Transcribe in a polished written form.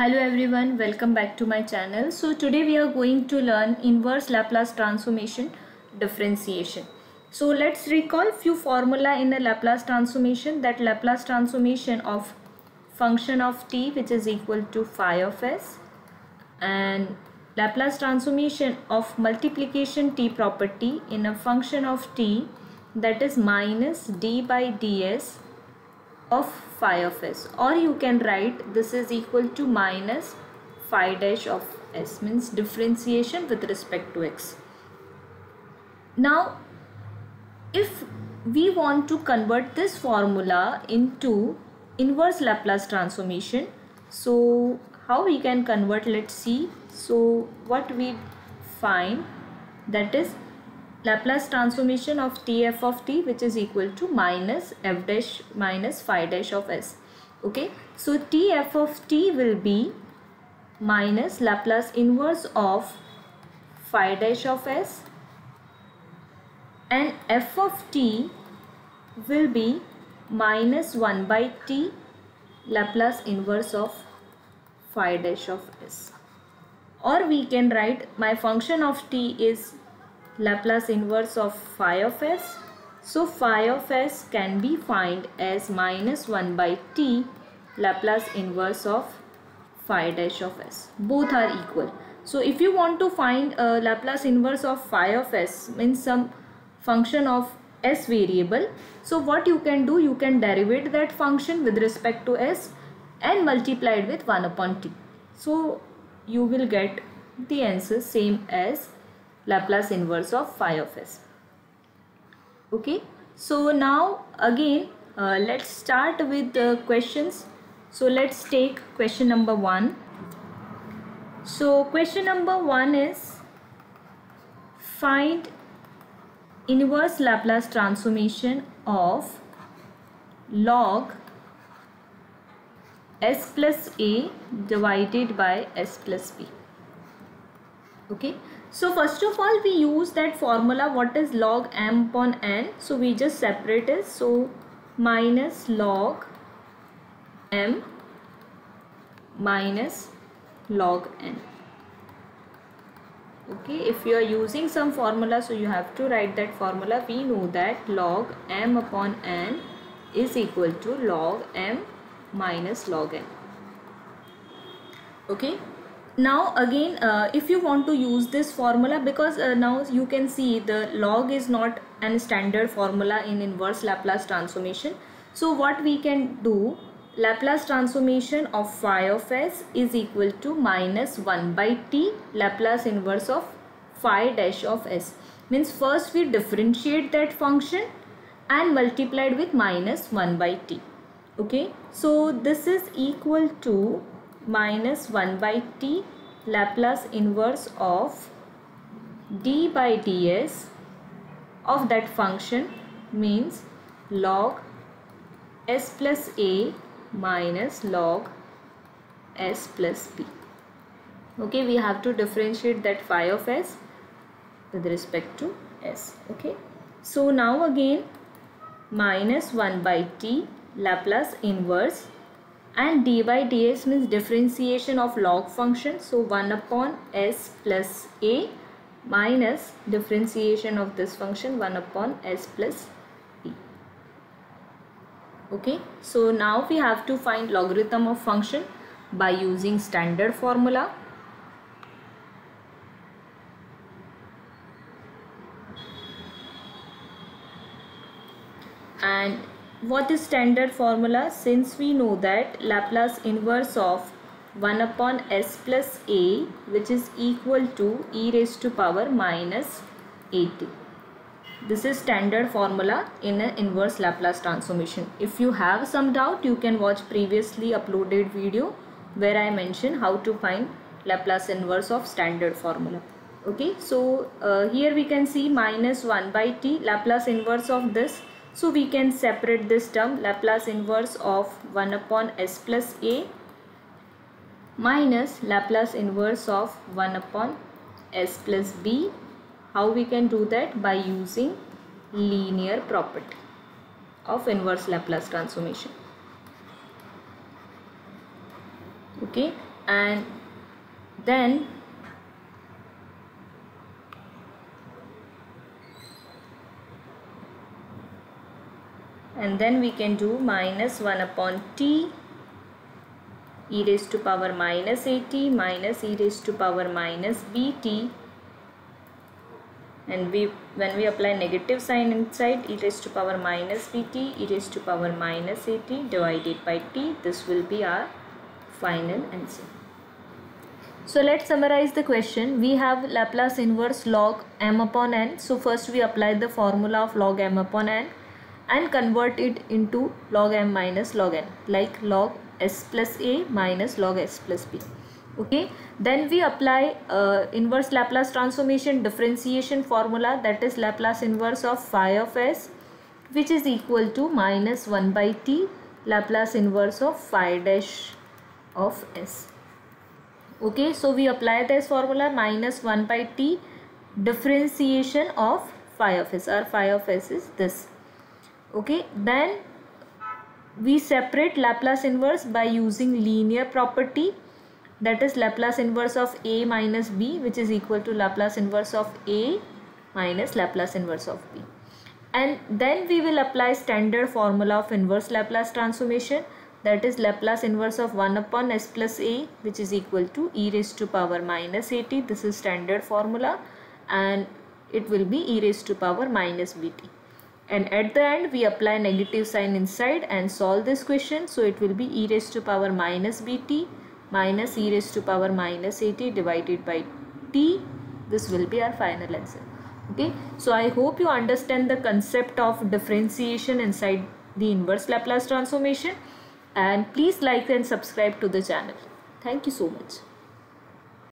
Hello everyone, welcome back to my channel. So today we are going to learn inverse Laplace transformation differentiation. So let's recall few formula in a Laplace transformation. That Laplace transformation of function of t which is equal to phi of s, and Laplace transformation of multiplication t property in a function of t, that is minus d by ds of phi of s, or you can write this is equal to minus phi dash of s, means differentiation with respect to x. Now if we want to convert this formula into inverse Laplace transformation, so how we can convert, let's see. So what we find, that is Laplace transformation of tf of t which is equal to minus f dash minus phi dash of s. Okay, so tf of t will be minus Laplace inverse of phi dash of s, and f of t will be minus 1 by t Laplace inverse of phi dash of s. Or we can write my function of t is Laplace inverse of phi of s. So phi of s can be found as minus 1 by t Laplace inverse of phi dash of s. Both are equal. So if you want to find a Laplace inverse of phi of s, means some function of s variable, so what you can do, you can derive that function with respect to s and multiply it with 1 upon t. So you will get the answer same as Laplace inverse of phi of s. Okay, so now again let's start with the questions. So let's take question number 1. So question number 1 is find inverse Laplace transformation of log s plus a divided by s plus b. Okay, so first of all we use that formula, what is log m upon n. So we just separate it. So minus log m minus log n. Okay, if you are using some formula, so you have to write that formula. We know that log m upon n is equal to log m minus log n. Okay, now again if you want to use this formula, because now you can see the log is not an standard formula in inverse Laplace transformation. So what we can do, Laplace transformation of phi of s is equal to minus 1 by t Laplace inverse of phi dash of s, means first we differentiate that function and multiplied with minus 1 by t. Okay, so this is equal to minus 1 by t Laplace inverse of d by ds of that function, means log s plus a minus log s plus b. Okay, we have to differentiate that phi of s with respect to s. Okay, so now again minus 1 by t Laplace inverse, and d by ds means differentiation of log function. So 1 upon s plus a minus differentiation of this function 1 upon s plus b. Okay, so now we have to find logarithm of function by using standard formula. And what is standard formula? Since we know that Laplace inverse of 1 upon s plus a, which is equal to e raised to power minus at. This is standard formula in an inverse Laplace transformation. If you have some doubt, you can watch previously uploaded video where I mention how to find Laplace inverse of standard formula. Okay, so here we can see minus 1 by t Laplace inverse of this. So we can separate this term, Laplace inverse of 1 upon s plus a minus Laplace inverse of 1 upon s plus b. How we can do that? By using linear property of inverse Laplace transformation. Okay, and then we can do minus 1 upon t e raised to power minus at minus e raised to power minus bt, and when we apply negative sign inside, e raised to power minus bt, e raised to power minus at divided by t. This will be our final answer. So let's summarize the question. We have Laplace inverse log m upon n. So first we apply the formula of log m upon n and convert it into log m minus log n, like log s plus a minus log s plus b. Okay, then we apply inverse Laplace transformation differentiation formula, that is Laplace inverse of phi of s, which is equal to minus 1 by t Laplace inverse of phi dash of s. Okay, so we apply this formula, minus 1 by t differentiation of phi of s. Our phi of s is this. Okay, then we separate Laplace inverse by using linear property, that is Laplace inverse of a minus b, which is equal to Laplace inverse of a minus Laplace inverse of b. And then we will apply standard formula of inverse Laplace transformation, that is Laplace inverse of 1 upon s plus a, which is equal to e raised to power minus at. This is standard formula, and it will be e raised to power minus bt. And at the end we apply negative sign inside and solve this question. So it will be e raised to power minus bt minus e raised to power minus at divided by t. This will be our final answer. Okay, so I hope you understand the concept of differentiation inside the inverse Laplace transformation, and please like and subscribe to the channel. Thank you so much.